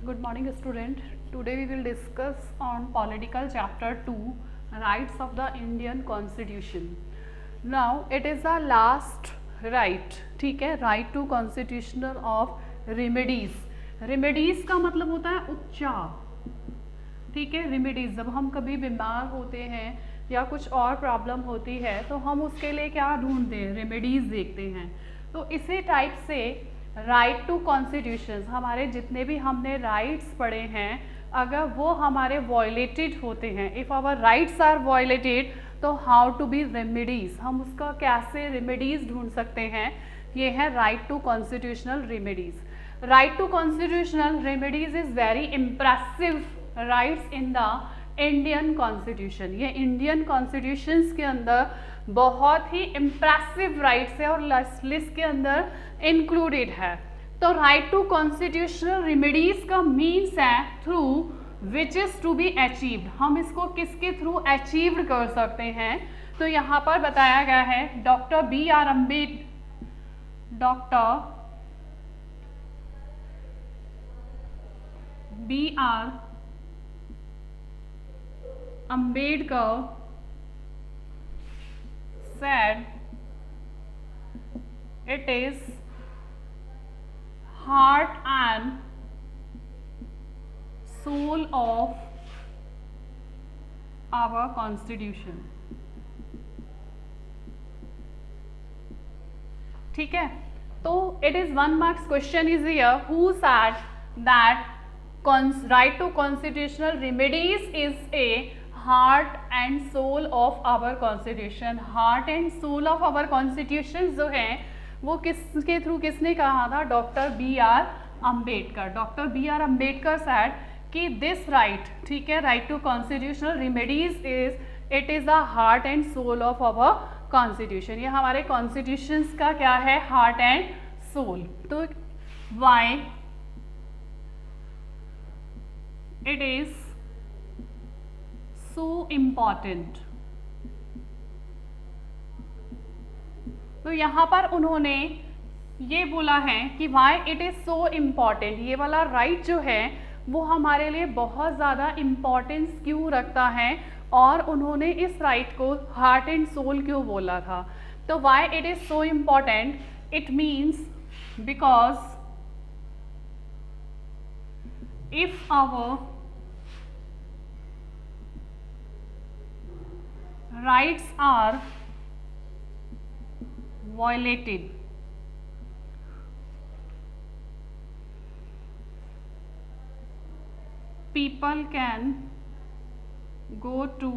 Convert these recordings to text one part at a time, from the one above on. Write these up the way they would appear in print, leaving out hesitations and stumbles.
Good morning, student. Today we will discuss on political chapter 2, rights of the Indian Constitution. Now it is the last right, ठीक है, right to constitutional of remedies. Remedies का मतलब होता है उपचार, ठीक है. रेमेडीज, जब हम कभी बीमार होते हैं या कुछ और प्रॉब्लम होती है तो हम उसके लिए क्या ढूंढते हैं, रेमेडीज देखते हैं. तो इसी टाइप से राइट टू कॉन्स्टिट्यूशन, हमारे जितने भी हमने राइट्स पढ़े हैं, अगर वो हमारे वायलेटेड होते हैं, if our rights are violated, तो हाउ टू बी रेमेडीज, हम उसका कैसे रेमेडीज ढूंढ सकते हैं, ये है right to constitutional remedies. Right to constitutional remedies is very impressive rights in the Indian constitution. ये इंडियन कॉन्स्टिट्यूशंस के अंदर बहुत ही इम्प्रेसिव राइट्स है और लिस्ट के अंदर इंक्लूडेड है. तो राइट टू कॉन्स्टिट्यूशनल रेमेडीज का मीन्स है through which is to be achieved, हम इसको किसके थ्रू अचीव्ड कर सकते हैं. तो यहाँ पर बताया गया है doctor B R Ambedkar said it is heart and soul of our constitution. ठीक है, तो it is 1 marks question is here. Who said that right to constitutional remedies is a heart and soul of our constitution. heart and soul of our constitution जो है वो किसके through, किसने कहा था, doctor B R Ambedkar. Doctor B R Ambedkar said कि this right, ठीक है, right to constitutional remedies it is the heart and soul of our constitution. ये हमारे कॉन्स्टिट्यूशंस का क्या है, हार्ट एंड सोल. तो why it is so important. तो यहाँ पर उन्होंने ये बोला है कि why it is so important, ये वाला राइट जो है वो हमारे लिए बहुत ज़्यादा इम्पॉर्टेंस क्यों रखता है और उन्होंने इस राइट को हार्ट एंड सोल क्यों बोला था. तो why it is so important, it means because if our rights are violated, people can go to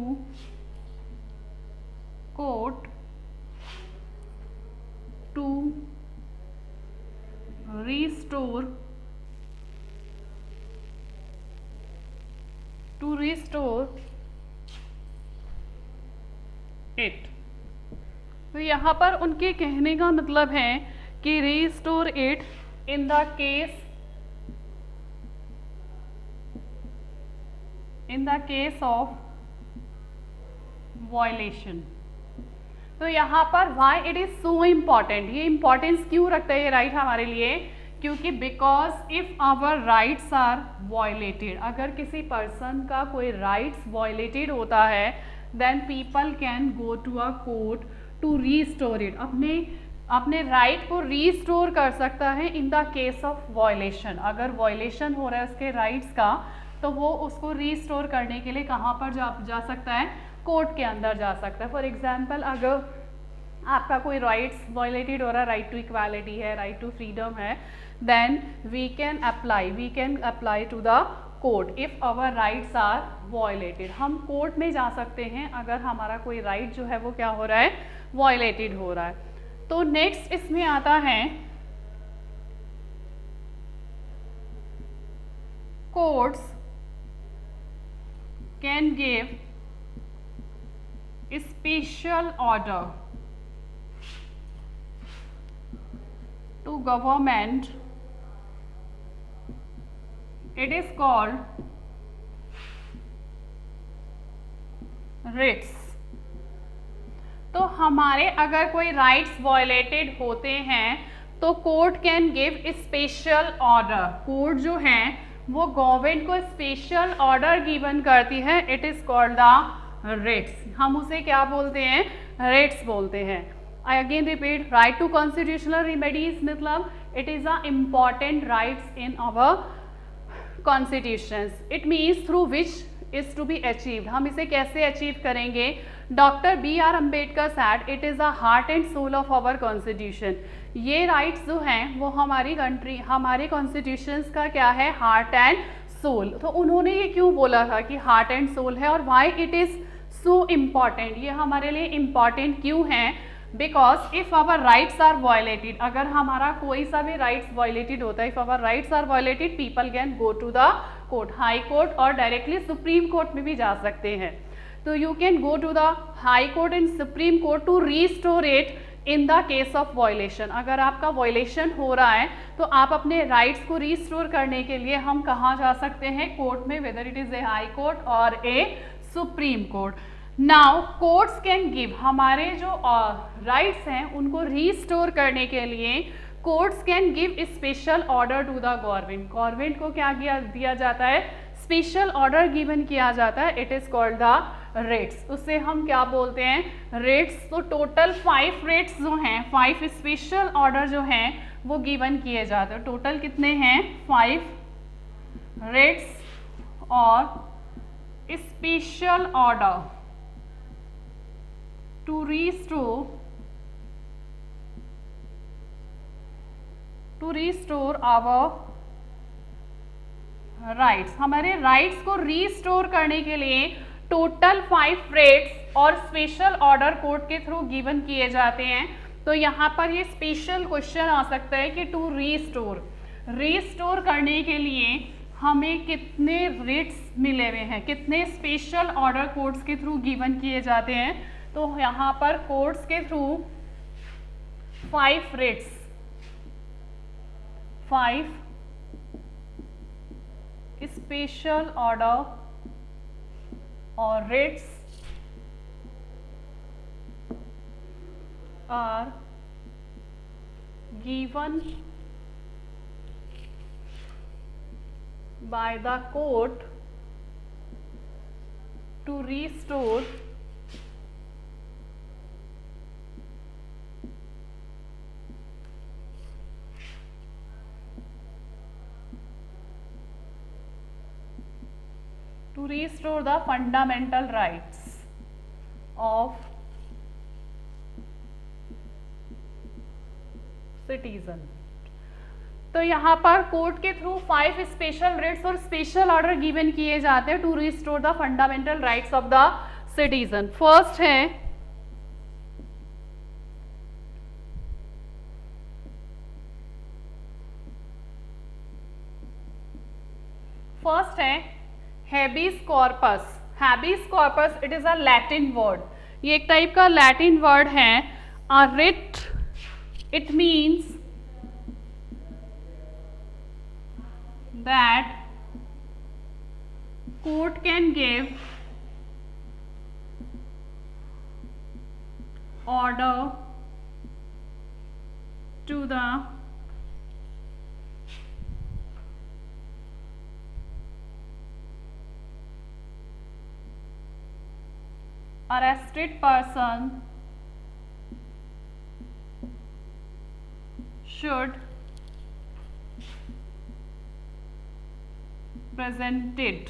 court to restore it. तो यहाँ पर उनके कहने का मतलब है कि restore it in the case of violation. तो यहाँ पर why it is so important, ये इम्पॉर्टेंस क्यों रखता है ये राइट हमारे लिए, क्योंकि because if our rights are violated, अगर किसी पर्सन का कोई राइट्स वायलेटेड होता है, then people can go to a court to restore it, अपने राइट को रीस्टोर कर सकता है इन द केस ऑफ वायलेशन. अगर वायलेशन हो रहा है उसके राइट्स का तो वो उसको रीस्टोर करने के लिए कहाँ पर जा सकता है, कोर्ट के अंदर जा सकता है. फॉर एग्जाम्पल, अगर आपका कोई राइट्स वायलेटेड हो रहा है, राइट टू इक्वालिटी है, राइट टू फ्रीडम है, then we can apply to the court if our rights are violated. हम कोर्ट में जा सकते हैं अगर हमारा कोई राइट जो है वो क्या हो रहा है, वायलेटेड हो रहा है. तो नेक्स्ट इसमें आता है courts can give special order to government. It is called writs. तो हमारे अगर कोई राइट्स वायलेटेड होते हैं तो court can give special order. Court जो है वो गवर्नमेंट को स्पेशल ऑर्डर गिवन करती है, it is called the writs. हम उसे क्या बोलते हैं? रेट्स बोलते हैं। I again repeat, right to constitutional remedies मतलब it is a important rights in our constitutions. It means through which is to be achieved. हम इसे कैसे अचीव करेंगे? Doctor B R Ambedkar said it is the heart and soul of our constitution. ये rights जो हैं वो हमारी country, हमारे कॉन्स्टिट्यूशंस का क्या है? Heart and soul. तो उन्होंने ये क्यों बोला था कि हार्ट एंड सोल है, और why it is so important? ये हमारे लिए इम्पॉर्टेंट क्यों है? Because if our rights are violated, अगर हमारा कोई सा भी राइट्स वायलेटेड होता है, if our rights are violated, people can go to the court, high court और डायरेक्टली सुप्रीम कोर्ट में भी जा सकते हैं। तो you can go to the high court and supreme court to restore it in the case of violation. अगर आपका violation हो रहा है तो आप अपने राइट्स को रीस्टोर करने के लिए हम कहाँ जा सकते हैं? कोर्ट में, whether it is a high court or a supreme court. Now courts can give, हमारे जो राइट्स हैं उनको रीस्टोर करने के लिए courts can give special order to the government. Government को क्या दिया जाता है? स्पेशल ऑर्डर गिवन किया जाता है, it is called the rates. उससे हम क्या बोलते हैं? रेट्स। तो टोटल 5 रेट्स जो हैं, 5 स्पेशल ऑर्डर जो हैं वो गिवन किए जाते हैं। टोटल कितने हैं? 5 रेट्स और special order to restore our rights. हमारे राइट्स को रीस्टोर करने के लिए टोटल 5 रेट्स और स्पेशल ऑर्डर कोर्ट के थ्रू गिवन किए जाते हैं। तो यहाँ पर ये स्पेशल क्वेश्चन आ सकता है कि टू रीस्टोर करने के लिए हमें कितने रेट्स मिले हुए हैं, कितने स्पेशल ऑर्डर कोर्ट्स के थ्रू गिवन किए जाते हैं। तो यहाँ पर कोर्ट्स के थ्रू 5 रेट्स, 5 स्पेशल ऑर्डर और writs are given by the court to restore the fundamental rights of citizen। तो यहाँ पर कोर्ट के थ्रू 5 स्पेशल रेट्स और स्पेशल ऑर्डर गिवन किए जाते हैं to restore the fundamental rights of the citizen. First है habeas corpus. Habeas corpus it is a Latin word, ये एक टाइप का लैटिन वर्ड है। A writ, it means that court can give order to the arrested person should presented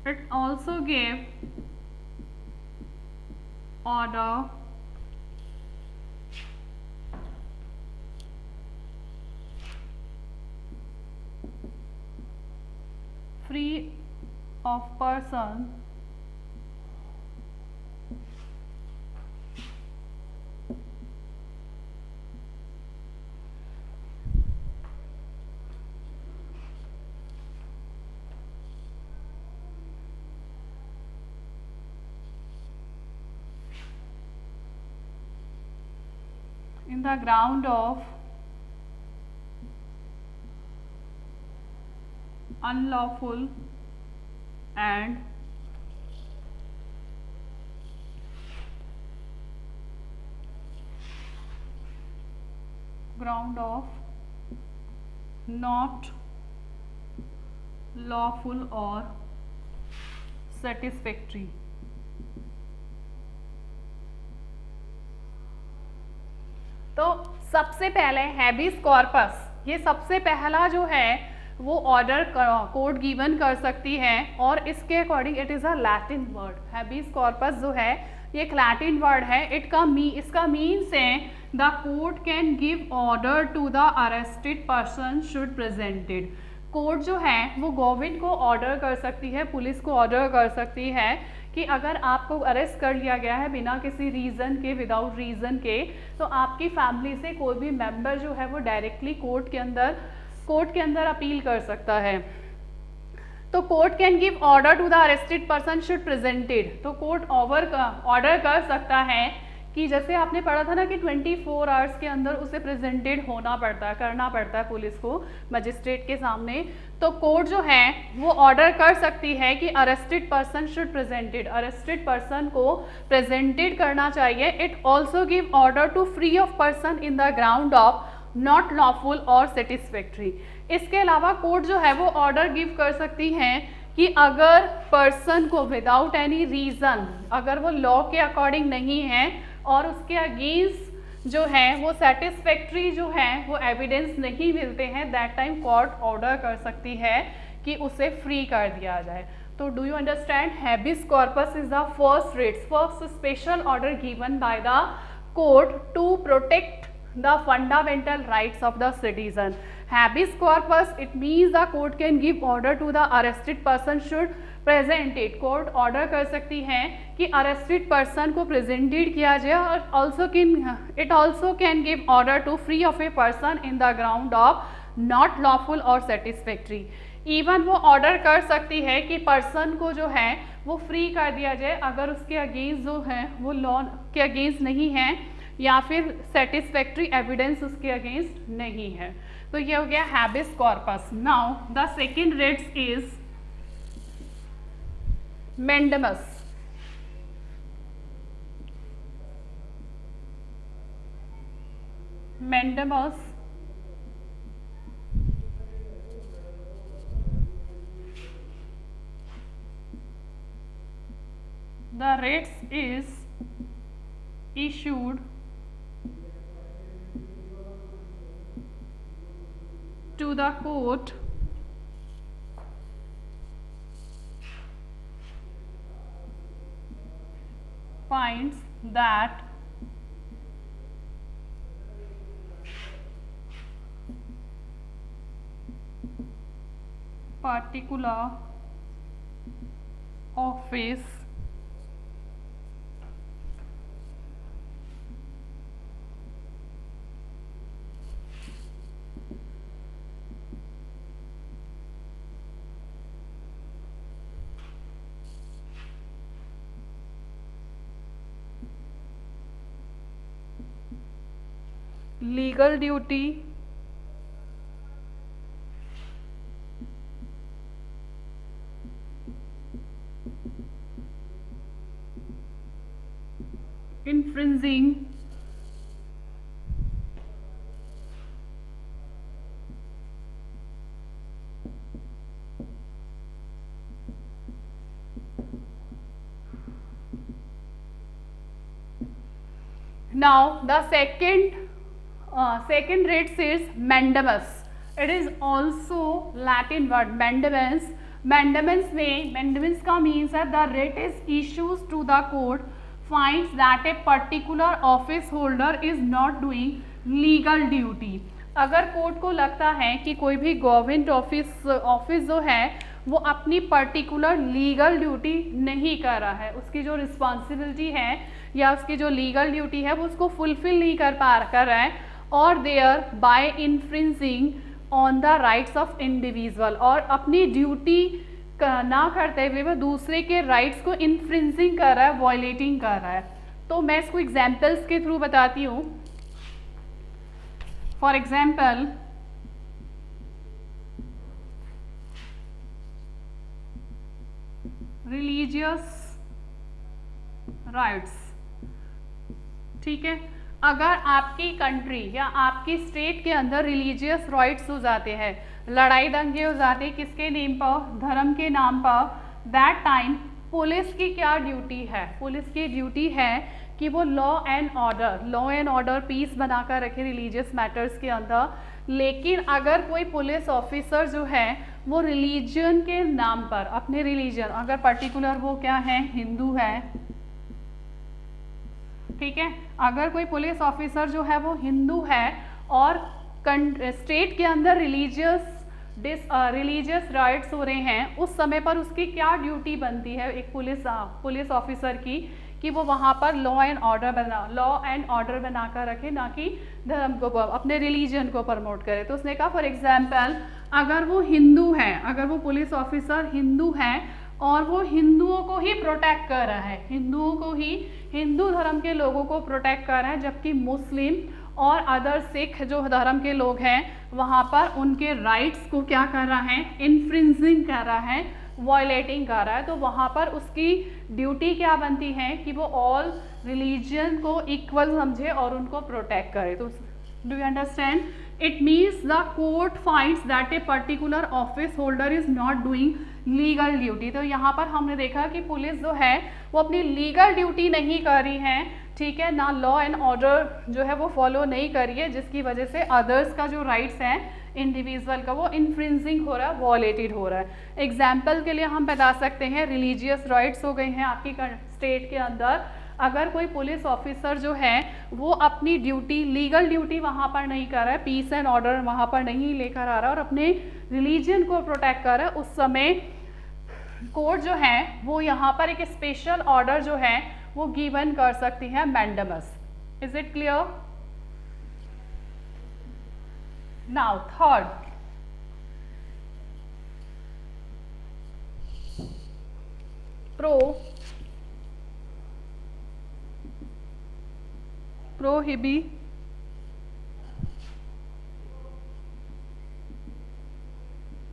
it also gave order free of person in the ground of unlawful and ground of not lawful or satisfactory. तो सबसे पहले habeas corpus, ये सबसे पहला जो है वो order code given कर सकती है, और इसके according it is a Latin word. Habeas corpus जो है ये एक लैटिन वर्ड है. इसका मीन्स है the court can give order to the arrested person should presented. Court जो है वो गवर्नमेंट को ऑर्डर कर सकती है, पुलिस को ऑर्डर कर सकती है कि अगर आपको अरेस्ट कर लिया गया है बिना किसी रीज़न के, विदाउट रीज़न के, तो आपकी फैमिली से कोई भी मेंबर जो है वो डायरेक्टली कोर्ट के अंदर अपील कर सकता है. तो court can give order to the arrested person should presented. तो कोर्ट ऑर्डर कर सकता है कि जैसे आपने पढ़ा था ना कि 24 आवर्स के अंदर उसे प्रेजेंटेड करना पड़ता है पुलिस को, मजिस्ट्रेट के सामने. तो कोर्ट जो है वो ऑर्डर कर सकती है कि arrested person should presented, arrested person को प्रेजेंटेड करना चाहिए. It also give order to free of person in the ground of not lawful और सेटिस्फैक्ट्री. इसके अलावा कोर्ट जो है वो ऑर्डर गिव कर सकती हैं कि अगर पर्सन को विदाउट एनी रीज़न, अगर वो लॉ के अकॉर्डिंग नहीं है और उसके अगेंस्ट जो है वो सेटिस्फैक्ट्री जो है वो एविडेंस नहीं मिलते हैं, दैट टाइम कोर्ट ऑर्डर कर सकती है कि उसे फ्री कर दिया जाए. तो do you understand? Habeas corpus is the first special order given by the court to protect the fundamental rights of the citizen. Habeas corpus, it means the court can give order to the arrested person should present it. Court order कर सकती है कि arrested person को presented किया जाए, और it also can give order to free of a person in the ground of not lawful और satisfactory. Even वो ऑर्डर कर सकती है कि पर्सन को जो है वो फ्री कर दिया जाए अगर उसके अगेंस्ट जो है वो लॉ के अगेंस्ट नहीं है या फिर सेटिस्फैक्ट्री एविडेंस उसके अगेंस्ट नहीं है. तो ये हो गया habeas corpus. Now the second writs is mandamus. Mandamus the writs is issued to the court finds that particular office legal duty infringing now the second writ is mandamus. It is also Latin word mandamus. Mandamus का means है the writ is issues to the court finds that a particular office holder is not doing legal duty. अगर court को लगता है कि कोई भी government office जो है वो अपनी पर्टिकुलर लीगल ड्यूटी नहीं कर रहा है, उसकी जो रिस्पॉन्सिबिलिटी है या उसकी जो लीगल ड्यूटी है वो उसको फुलफिल नहीं कर रहा है, और thereby infringing on the rights of individual, और अपनी ड्यूटी ना करते हुए वो दूसरे के राइट्स को इन्फ्रिंजिंग कर रहा है, वायलेटिंग कर रहा है. तो मैं इसको एग्जाम्पल्स के थ्रू बताती हूँ. For example, religious rights. ठीक है, अगर आपकी कंट्री या आपकी स्टेट के अंदर रिलीजियस राइट्स हो जाते हैं, लड़ाई दंगे हो जाते हैं किसके नेम पर, धर्म के नाम पर, दैट टाइम पुलिस की क्या ड्यूटी है, पुलिस की ड्यूटी है कि वो लॉ एंड ऑर्डर पीस बनाकर रखे रिलीजियस मैटर्स के अंदर। लेकिन अगर कोई पुलिस ऑफिसर जो है वो रिलीजन के नाम पर, अपने रिलीजन, अगर पर्टिकुलर वो क्या है, हिंदू है, ठीक है, अगर कोई पुलिस ऑफिसर जो है वो हिंदू है और स्टेट के अंदर रिलीजियस राइट्स हो रहे हैं, उस समय पर उसकी क्या ड्यूटी बनती है एक पुलिस ऑफिसर की, कि वो वहाँ पर लॉ एंड ऑर्डर बनाकर रखे, ना कि धर्म को, अपने रिलीजन को प्रमोट करे। तो उसने कहा फॉर एग्जाम्पल अगर वो हिंदू है, अगर वो पुलिस ऑफिसर हिंदू है और वो हिंदुओं को ही प्रोटेक्ट कर रहा है, हिंदुओं को ही, हिंदू धर्म के लोगों को प्रोटेक्ट कर रहा है, जबकि मुस्लिम और अदर सिख जो धर्म के लोग हैं वहाँ पर उनके राइट्स को क्या कर रहा है, इन्फ्रिंजिंग कर रहा है, वायलेटिंग कर रहा है, तो वहाँ पर उसकी ड्यूटी क्या बनती है कि वो ऑल रिलीजन को इक्वल समझे और उनको प्रोटेक्ट करे। तो do you understand? It means the court finds that a particular office holder is not doing legal duty. तो यहाँ पर हमने देखा कि पुलिस जो है वो अपनी लीगल ड्यूटी नहीं कर रही है, ठीक है ना, लॉ एंड ऑर्डर जो है वो फॉलो नहीं कर रही है, जिसकी वजह से अदर्स का जो राइट्स हैं इंडिविजुअल का वो इन्फ्रिंजिंग हो रहा है, वॉलेटेड हो रहा है। एग्जाम्पल के लिए हम बता सकते हैं रिलीजियस राइट्स हो गए हैं आपकी स्टेट के अंदर, अगर कोई पुलिस ऑफिसर जो है वो अपनी ड्यूटी, लीगल ड्यूटी वहाँ पर नहीं कर रहा है, पीस एंड ऑर्डर वहाँ पर नहीं लेकर आ रहा है और अपने रिलीजन को प्रोटेक्ट कर रहा है, उस समय कोर्ट जो है वो यहाँ पर एक स्पेशल ऑर्डर जो है वो गिवन कर सकती है, mandamus. Is it clear? Now third,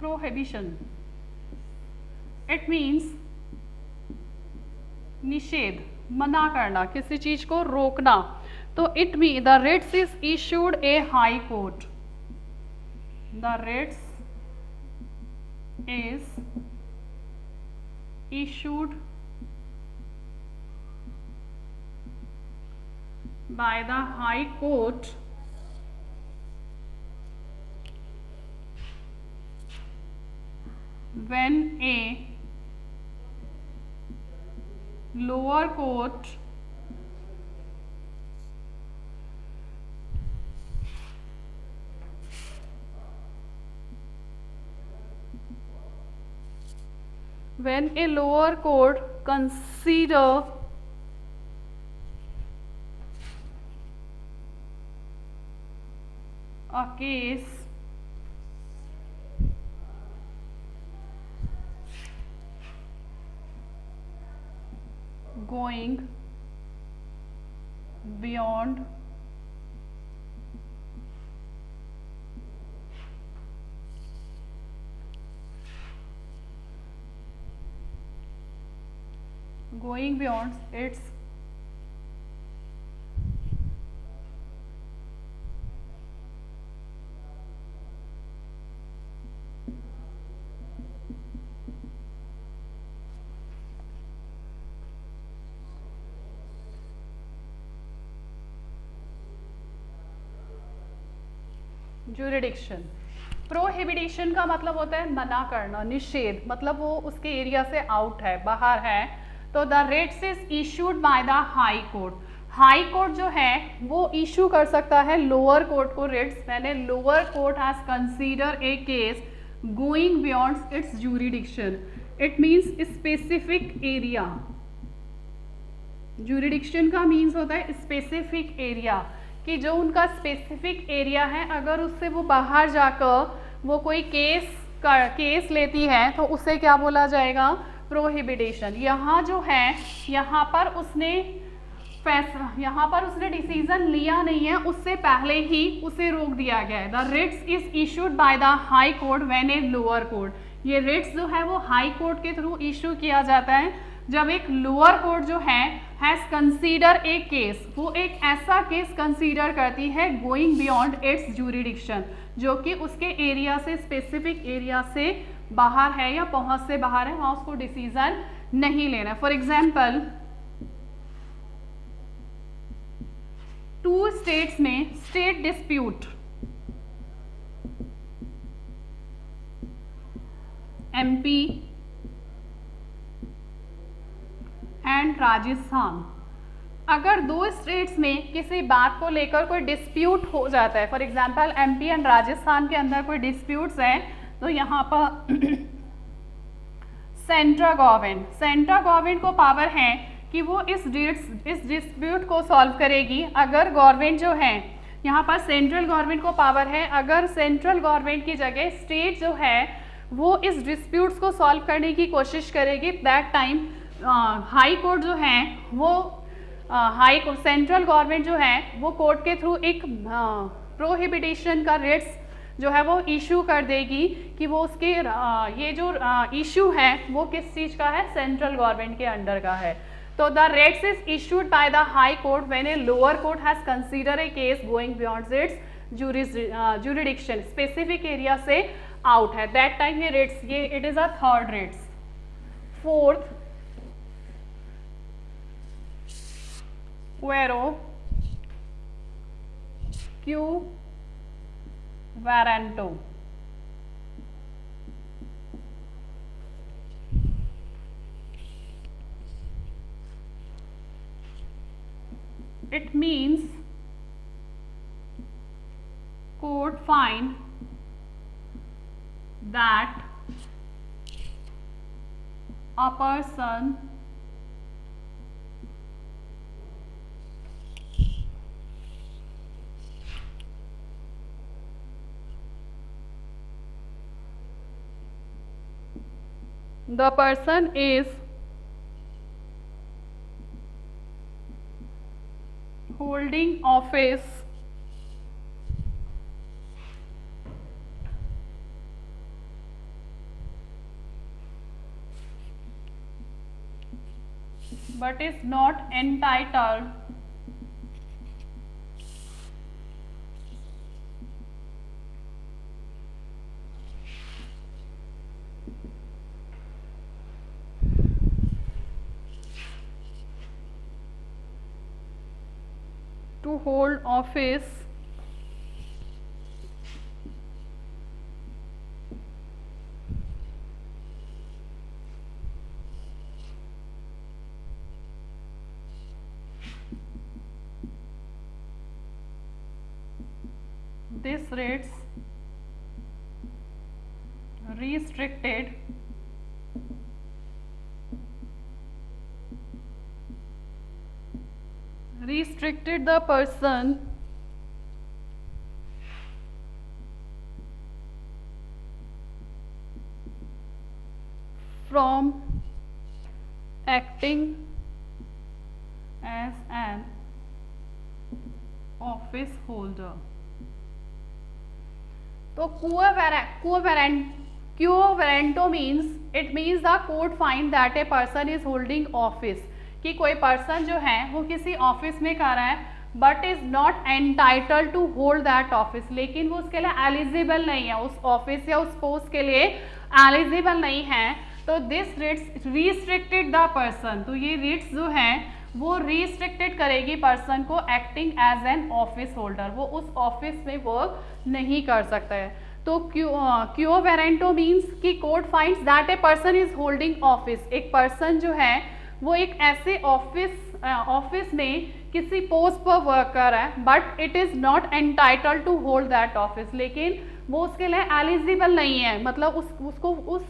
prohibition. It means निषेध, मना करना, किसी चीज को रोकना। तो it mean the writs is issued a high court. The writs is issued by the high court when a lower court consider a case going beyond its jurisdiction। Prohibition का मतलब होता है मना करना, निषेध, मतलब वो उसके एरिया से आउट है, बाहर है। तो the writs is issued by the high court. High court जो है वो इशू कर सकता है लोअर कोर्ट को writs, मैंने lower court has consider a case going beyond it's jurisdiction। It means specific area. jurisdiction का मीन्स होता है स्पेसिफिक एरिया, कि जो उनका स्पेसिफिक एरिया है अगर उससे वो बाहर जाकर वो कोई केस लेती है तो उसे क्या बोला जाएगा, प्रोहिबिशन। यहाँ जो है यहाँ पर उसने डिसीजन लिया नहीं है, उससे पहले ही उसे रोक दिया गया है। The writs is issued by the high court when a lower court. ये रिट्स जो है वो हाई कोर्ट के थ्रू इशू किया जाता है जब एक लोअर कोर्ट जो है हैज़ कंसीडर ए केस, वो एक ऐसा केस कंसीडर करती है गोइंग बियॉन्ड इट्स ज्यूरिडिक्शन, जो कि उसके एरिया से, स्पेसिफिक एरिया से बाहर है या पहुंच से बाहर है, वहां उसको डिसीजन नहीं लेना। फॉर एग्जाम्पल, टू स्टेट्स में state dispute, MP and Rajasthan, अगर दो स्टेट्स में किसी बात को लेकर कोई डिस्प्यूट हो जाता है, for example MP and Rajasthan के अंदर कोई डिस्प्यूट्स हैं, तो यहाँ पर सेंट्रल गवर्नमेंट को पावर है कि वो इस डिस्प्यूट को सॉल्व करेगी। अगर गवर्नमेंट जो है, यहाँ पर सेंट्रल गवर्नमेंट को पावर है, अगर सेंट्रल गवर्नमेंट की जगह स्टेट जो है वो इस डिस्प्यूट्स को सॉल्व करने की कोशिश करेगी, दैट टाइम हाई कोर्ट जो है वो सेंट्रल गवर्नमेंट जो है वो कोर्ट के थ्रू एक प्रोहिबिटेशन का रेट्स जो है वो इशू कर देगी कि वो उसके ये जो इशू है वो किस चीज़ का है, सेंट्रल गवर्नमेंट के अंडर का है। तो the rates is issued by the high court when a lower court has consider a case going beyond it's jurisdiction, specific area से आउट है, दैट टाइम ये रेट्स, ये it is a third rates. Fourth, fuero quo warranto, it means court find that a person is holding office but is not entitled to hold office this rates restricted the person from acting as an office holder. तो quo warranto means, it means the court find that a person is holding office, कि कोई person जो है वो किसी office में कर रहा है but is not entitled to hold that office, लेकिन वो उसके लिए एलिजिबल नहीं है, उस ऑफिस या उस पोस्ट के लिए एलिजिबल नहीं है, तो this writs restricted the person, तो ये रिट्स जो है वो रिस्ट्रिक्टेड करेगी पर्सन को acting as an office holder, वो उस ऑफिस में वर्क नहीं कर सकता है। तो क्यो वारंटो मीन्स कि court finds that a person is holding office, एक पर्सन जो है वो एक ऐसे ऑफिस में किसी पोस्ट पर वर्क कर रहा है but it is not entitled to hold that office, लेकिन वो उसके लिए एलिजिबल नहीं है, मतलब उसको उस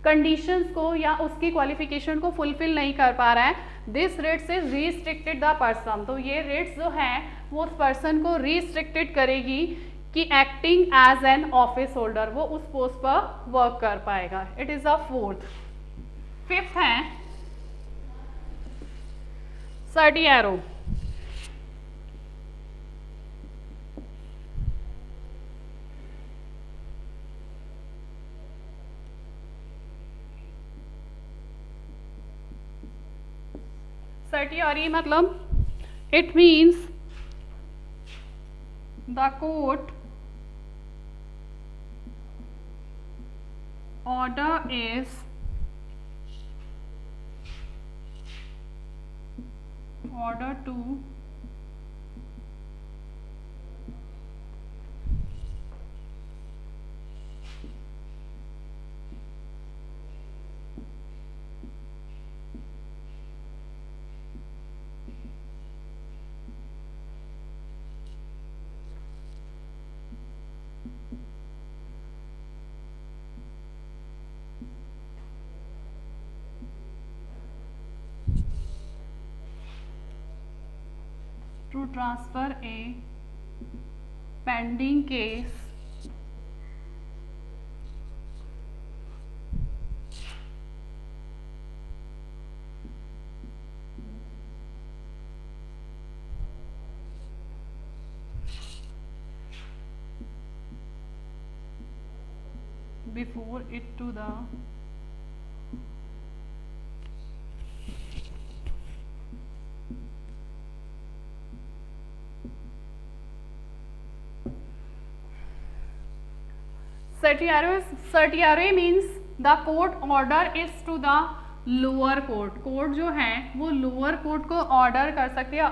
कंडीशंस को या उसकी क्वालिफिकेशन को फुलफिल नहीं कर पा रहा है। This rates is restricted the person, तो ये रेट्स जो है वो उस पर्सन को रिस्ट्रिक्टेड करेगी कि acting as an office holder वो उस पोस्ट पर वर्क कर पाएगा। It is a fourth. Fifth है सर्टिएरो, सर्टियरी मतलब it means the court order is order to transfer a pending case before it to the certiorari means the court order is to the lower court. Court जो है वो lower court को order कर सकती है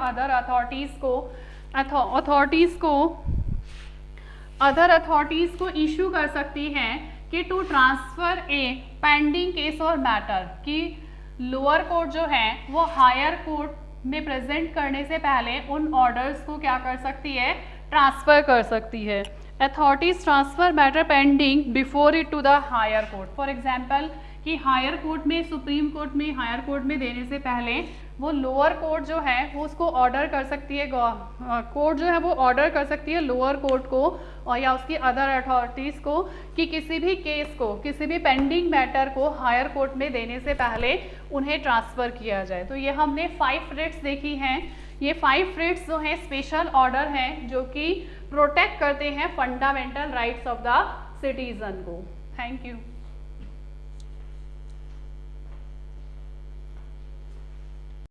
other authorities को issue कर सकती हैं कि to transfer a pending case और मैटर, कि लोअर कोर्ट जो है वो हायर कोर्ट में प्रेजेंट करने से पहले उन ऑर्डर्स को क्या कर सकती है, ट्रांसफर कर सकती है. Authorities transfer matter pending before it to the higher court. For example कि हायर कोर्ट में, सुप्रीम कोर्ट में, हायर कोर्ट में देने से पहले वो लोअर कोर्ट जो है वो उसको ऑर्डर कर सकती है, कोर्ट जो है वो ऑर्डर कर सकती है लोअर कोर्ट को और या उसकी अदर अथॉरिटीज़ को कि किसी भी केस को, किसी भी पेंडिंग मैटर को हायर कोर्ट में देने से पहले उन्हें ट्रांसफ़र किया जाए. तो ये हमने 5 रिट्स देखी हैं. ये 5 रिट्स जो हैं स्पेशल ऑर्डर हैं जो कि प्रोटेक्ट करते हैं fundamental rights of the citizen को. Thank you.